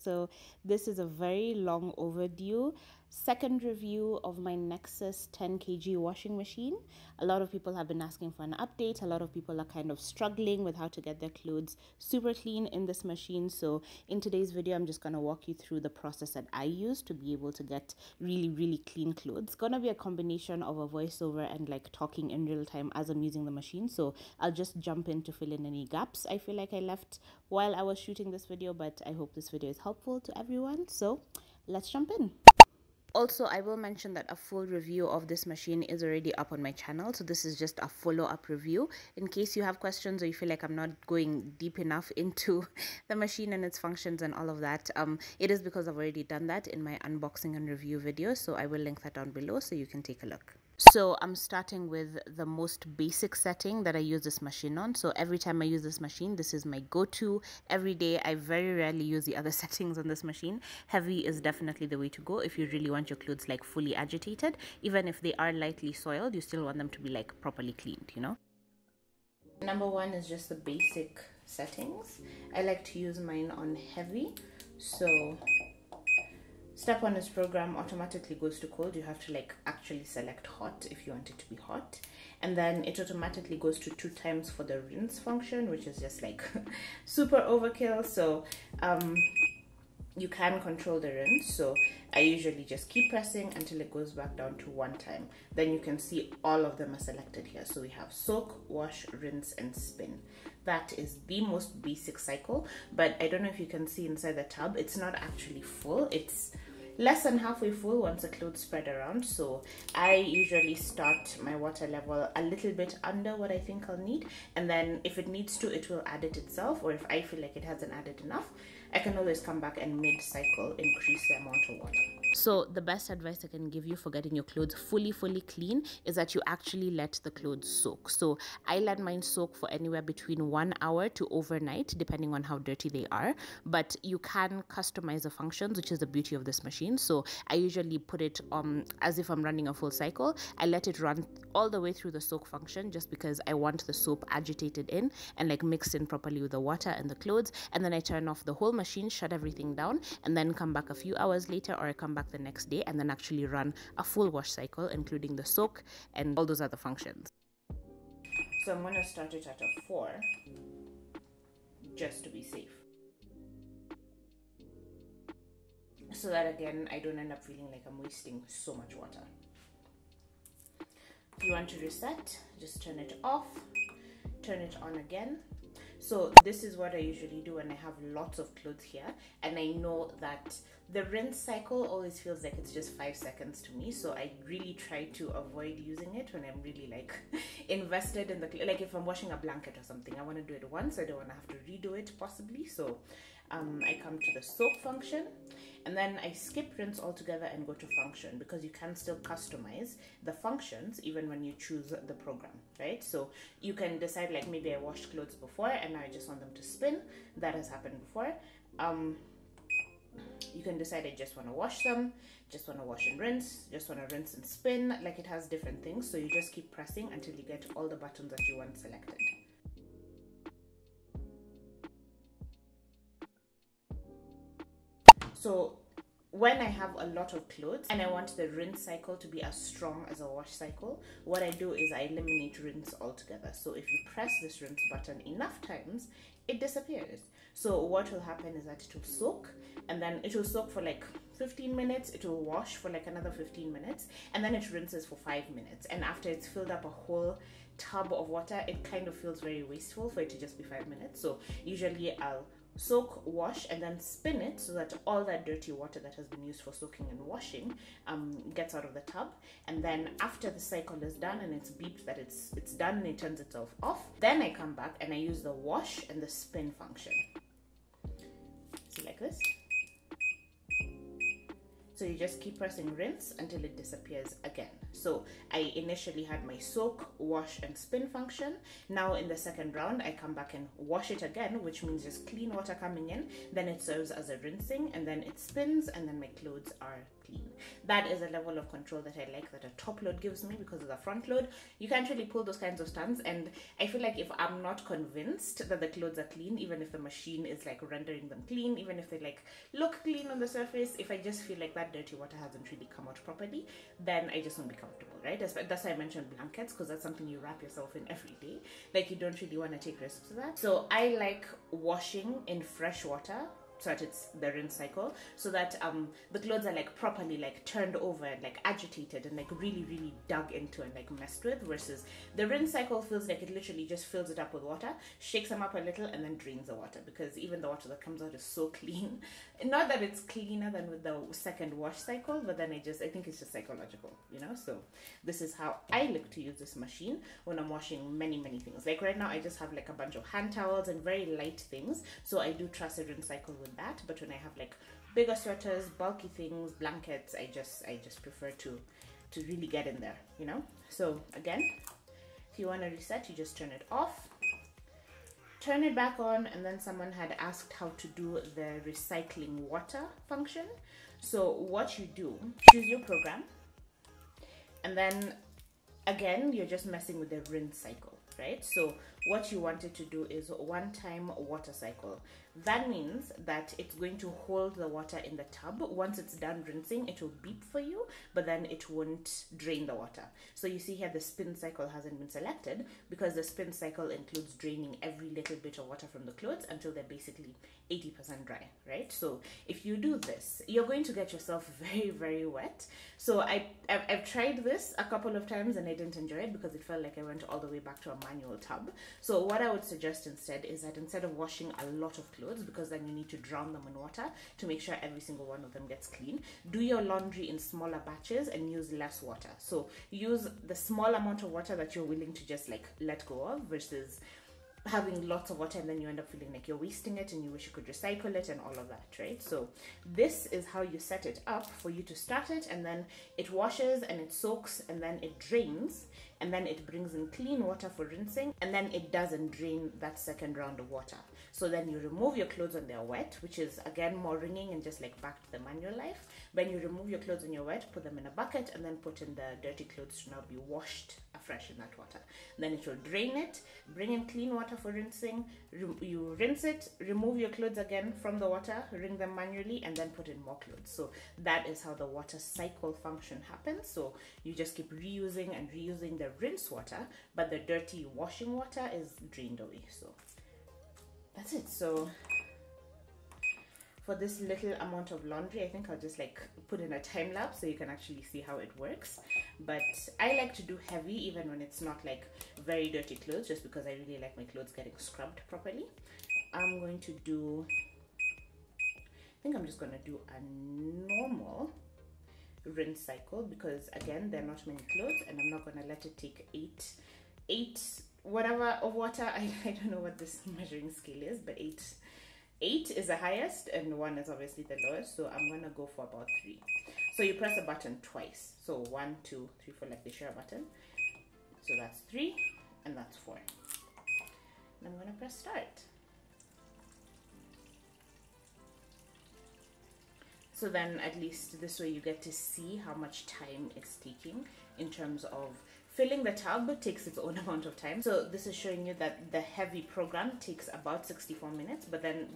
So this is a very long overdue second review of my Nexus 10 kg washing machine. A lot of people have been asking for an update. A lot of people are kind of struggling with how to get their clothes super clean in this machine. So in today's video, I'm just going to walk you through the process that I use to be able to get really clean clothes. It's going to be a combination of a voiceover and like talking in real time as I'm using the machine. So I'll just jump in to fill in any gaps I feel like I left while I was shooting this video, but I hope this video is helpful to everyone. So let's jump in. Also, I will mention that a full review of this machine is already up on my channel. So this is just a follow-up review. In case you have questions or you feel like I'm not going deep enough into the machine and its functions and all of that, it is because I've already done that in my unboxing and review video. So I will link that down below so you can take a look. So I'm starting with the most basic setting that I use this machine on. So every time I use this machine, this is my go-to every day. I very rarely use the other settings on this machine. Heavy is definitely the way to go if you really want your clothes like fully agitated. Even if they are lightly soiled, you still want them to be like properly cleaned, you know? Number one is just the basic settings. I like to use mine on heavy. So step one is program automatically goes to cold. You have to like actually select hot if you want it to be hot, and then it automatically goes to 2 times for the rinse function, which is just like super overkill. So you can control the rinse, so I usually just keep pressing until it goes back down to 1 time. Then you can see all of them are selected here. So we have soak, wash, rinse, and spin. That is the most basic cycle, but I don't know if you can see inside the tub, it's not actually full. It's less than halfway full once the clothes spread around. So I usually start my water level a little bit under what I think I'll need, and then if it needs to, it will add it itself, or if I feel like it hasn't added enough, I can always come back and mid-cycle increase the amount of water. So the best advice I can give you for getting your clothes fully clean is that you actually let the clothes soak. So I let mine soak for anywhere between 1 hour to overnight, depending on how dirty they are. But you can customize the functions, which is the beauty of this machine. So I usually put it as if I'm running a full cycle. I let it run all the way through the soak function just because I want the soap agitated in and like mixed in properly with the water and the clothes. And then I turn off the whole machine, shut everything down, and then come back a few hours later, or I come back the next day and then actually run a full wash cycle, including the soak and all those other functions. So I'm going to start it at a 4 just to be safe, so that again I don't end up feeling like I'm wasting so much water. If you want to reset, just turn it off, turn it on again. So this is what I usually do when I have lots of clothes here, and I know that the rinse cycle always feels like it's just 5 seconds to me. So I really try to avoid using it when I'm really like invested in the, like if I'm washing a blanket or something, I want to do it once. I don't want to have to redo it possibly. So I come to the soak function, and then I skip rinse altogether and go to function, because you can still customize the functions even when you choose the program, right? So you can decide like maybe I washed clothes before and now I just want them to spin. That has happened before. You can decide I just want to wash them, just want to wash and rinse, just want to rinse and spin. Like it has different things, so you just keep pressing until you get all the buttons that you want selected. So when I have a lot of clothes and I want the rinse cycle to be as strong as a wash cycle, what I do is I eliminate rinse altogether. So if you press this rinse button enough times, it disappears. So what will happen is that it will soak, and then it will soak for like 15 minutes, it will wash for like another 15 minutes, and then it rinses for 5 minutes. And after it's filled up a whole tub of water, it kind of feels very wasteful for it to just be 5 minutes. So usually I'll soak, wash, and then spin it so that all that dirty water that has been used for soaking and washing gets out of the tub. And then after the cycle is done and it's beeped that it's done and it turns itself off, then I come back and I use the wash and the spin function. See, like this. So you just keep pressing rinse until it disappears again. So I initially had my soak, wash, and spin function. Now in the second round, I come back and wash it again, which means just clean water coming in. Then it serves as a rinsing, and then it spins, and then my clothes are clean. That is a level of control that I like that a top load gives me, because of the front load you can't really pull those kinds of stunts, and I feel like if I'm not convinced that the clothes are clean, even if the machine is like rendering them clean, even if they like look clean on the surface, if I just feel like that dirty water hasn't really come out properly, then I just won't be comfortable, right? That's why I mentioned blankets, because that's something you wrap yourself in every day. Like, you don't really want to take risks with that. So I like washing in fresh water, so that it's the rinse cycle, so that the clothes are like properly like turned over and like agitated and like really dug into and like messed with, versus the rinse cycle feels like it literally just fills it up with water, shakes them up a little, and then drains the water, because even the water that comes out is so clean. Not that it's cleaner than with the second wash cycle, but then I think it's just psychological, you know. So this is how I look to use this machine when I'm washing many things. Like right now I just have like a bunch of hand towels and very light things, so I do trust a rinse cycle with that. But when I have like bigger sweaters, bulky things, blankets, I just prefer to really get in there, you know. So again, if you want to reset, you just turn it off, turn it back on, and then someone had asked how to do the recycling water function. So what you do, choose your program, and then again you're just messing with the rinse cycle, right? So what you wanted to do is one-time water cycle. That means that it's going to hold the water in the tub. Once it's done rinsing, it will beep for you, but then it won't drain the water. So you see here the spin cycle hasn't been selected, because the spin cycle includes draining every little bit of water from the clothes until they're basically 80% dry, right? So if you do this, you're going to get yourself very wet. So I've tried this a couple of times and I didn't enjoy it, because it felt like I went all the way back to a manual tub. So what I would suggest instead is that instead of washing a lot of clothes, because then you need to drown them in water to make sure every single one of them gets clean, do your laundry in smaller batches and use less water. So use the small amount of water that you're willing to just like let go of, versus having lots of water and then you end up feeling like you're wasting it and you wish you could recycle it and all of that, right? So this is how you set it up for you to start it, and then it washes and it soaks and then it drains, and then it brings in clean water for rinsing, and then it doesn't drain that second round of water. So then you remove your clothes when they're wet, which is again more wringing and just like back to the manual life. When you remove your clothes when you're wet, put them in a bucket and then put in the dirty clothes to now be washed afresh in that water. Then it will drain it, bring in clean water for rinsing, you rinse it, remove your clothes again from the water, wring them manually, and then put in more clothes. So that is how the water cycle function happens. So you just keep reusing and reusing the rinse water, but the dirty washing water is drained away. So that's it. So for this little amount of laundry, I think I'll just like put in a time lapse so you can actually see how it works. But I like to do heavy even when it's not like very dirty clothes, just because I really like my clothes getting scrubbed properly. I'm going to do, I think I'm just going to do a normal rinse cycle, because again, there are not many clothes and I'm not going to let it take eight whatever of water. I don't know what this measuring scale is, but eight is the highest and 1 is obviously the lowest, so I'm gonna go for about 3. So you press a button twice, so 1 2 3 4, like they share a button. So that's 3 and that's 4, and I'm gonna press start. So then at least this way you get to see how much time it's taking in terms of filling the tub. Takes its own amount of time. So this is showing you that the heavy program takes about 64 minutes, but then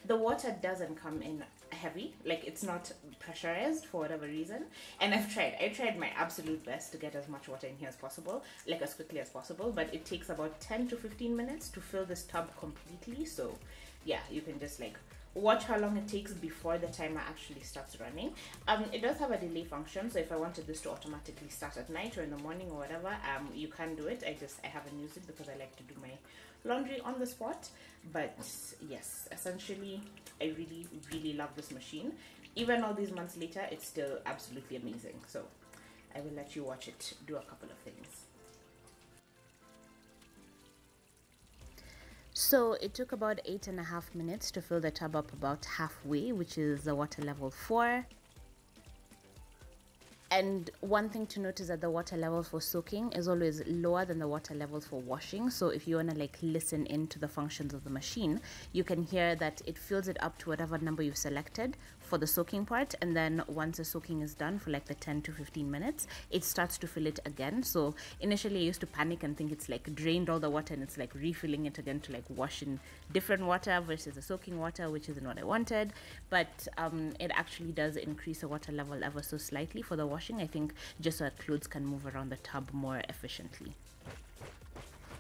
the water doesn't come in heavy, like it's not pressurized for whatever reason. And I tried my absolute best to get as much water in here as possible, like as quickly as possible, but it takes about 10 to 15 minutes to fill this tub completely. So yeah, you can just like watch how long it takes before the timer actually starts running. It does have a delay function, so if I wanted this to automatically start at night or in the morning or whatever, you can do it. I haven't used it because I like to do my laundry on the spot. But yes, essentially I really love this machine. Even all these months later, it's still absolutely amazing. So I will let you watch it do a couple of things. So it took about 8.5 minutes to fill the tub up about halfway, which is the water level 4. And one thing to note is that the water level for soaking is always lower than the water level for washing. So if you want to like listen into the functions of the machine, you can hear that it fills it up to whatever number you've selected for the soaking part, and then once the soaking is done for like the 10 to 15 minutes, it starts to fill it again. So initially I used to panic and think it's like drained all the water and it's like refilling it again to like wash in different water versus the soaking water, which isn't what I wanted. But it actually does increase the water level ever so slightly for the washing, I think, just so that clothes can move around the tub more efficiently.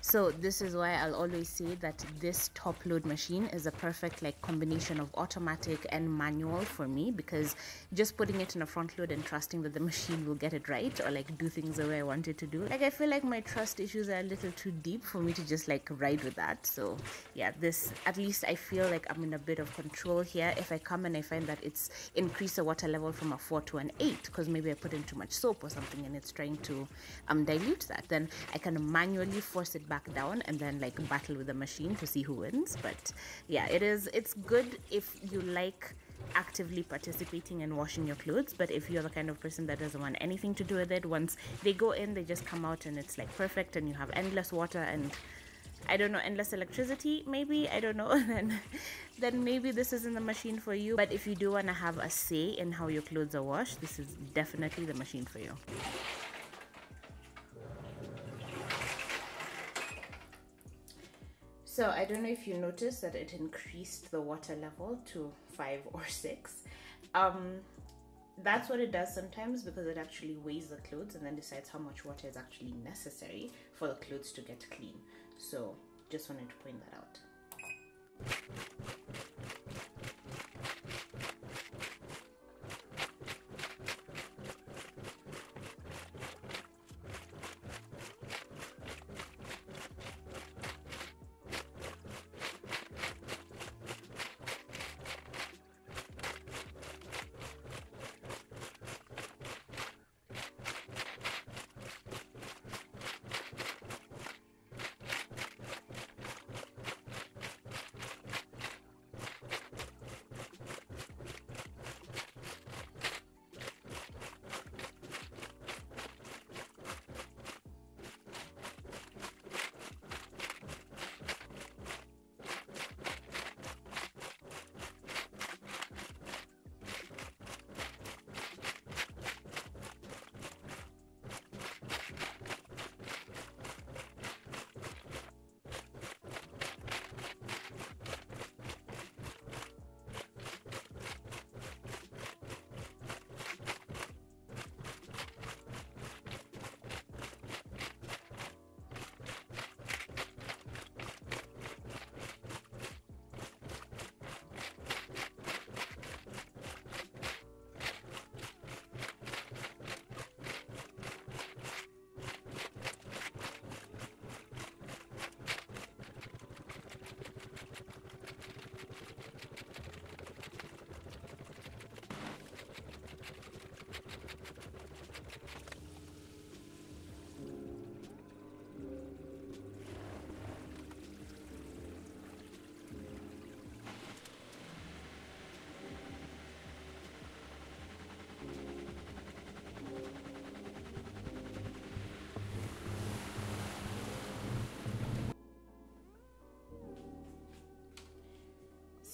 So this is why I'll always say that this top load machine is a perfect like combination of automatic and manual for me, because just putting it in a front load and trusting that the machine will get it right or like do things the way I want it to do, like I feel like my trust issues are a little too deep for me to just like ride with that. So yeah, this, at least I feel like I'm in a bit of control here. If I come and I find that it's increased the water level from a 4 to an 8 because maybe I put in too much soap or something and it's trying to dilute that, then I can manually force it back down and then like battle with the machine to see who wins. But yeah, it's good if you like actively participating in washing your clothes, but if you're the kind of person that doesn't want anything to do with it, once they go in they just come out and it's like perfect and you have endless water and I don't know, endless electricity maybe, I don't know, then maybe this isn't the machine for you. But if you do want to have a say in how your clothes are washed, this is definitely the machine for you. So I don't know if you noticed that it increased the water level to 5 or 6. That's what it does sometimes, because it actually weighs the clothes and then decides how much water is actually necessary for the clothes to get clean. So just wanted to point that out.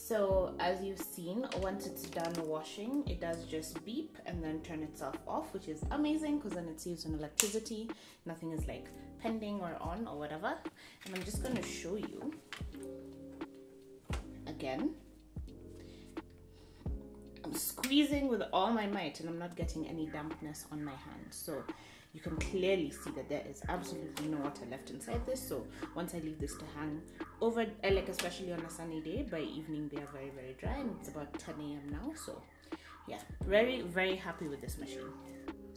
So as you've seen, once it's done washing, it does just beep and then turn itself off, which is amazing because then it saves on electricity. Nothing is like pending or on or whatever. And I'm just going to show you again. I'm squeezing with all my might and I'm not getting any dampness on my hands. So you can clearly see that there is absolutely no water left inside this. So once I leave this to hang over, like especially on a sunny day, by evening they are very, very dry, and it's about 10 a.m. now. So yeah, very, very happy with this machine.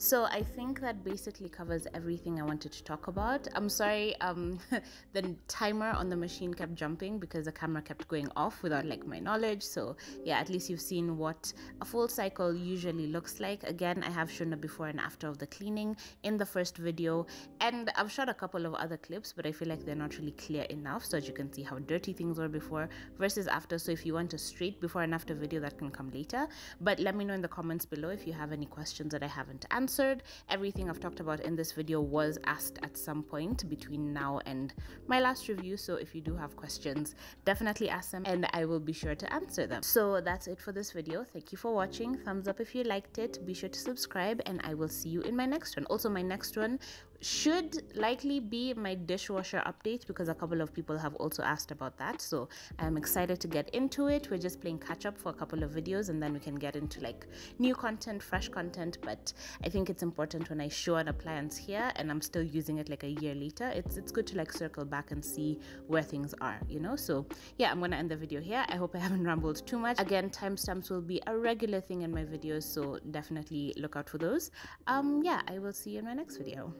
So I think that basically covers everything I wanted to talk about. I'm sorry, the timer on the machine kept jumping because the camera kept going off without like my knowledge. So yeah, at least you've seen what a full cycle usually looks like. Again, I have shown a before and after of the cleaning in the first video, and I've shot a couple of other clips, but I feel like they're not really clear enough so that you can see how dirty things were before versus after. So if you want a straight before and after video, that can come later. But let me know in the comments below if you have any questions that I haven't answered, answered. Everything I've talked about in this video was asked at some point between now and my last review, so if you do have questions, definitely ask them and I will be sure to answer them. So that's it for this video. Thank you for watching. Thumbs up if you liked it. Be sure to subscribe and I will see you in my next one. Also, my next one should likely be my dishwasher update because a couple of people have also asked about that, so I'm excited to get into it. We're just playing catch up for a couple of videos and then we can get into like new content, fresh content. But I think it's important when I show an appliance here and I'm still using it like a year later, it's good to like circle back and see where things are, you know. So yeah, I'm gonna end the video here. I hope I haven't rambled too much. Again, timestamps will be a regular thing in my videos, so definitely look out for those. Yeah, I will see you in my next video.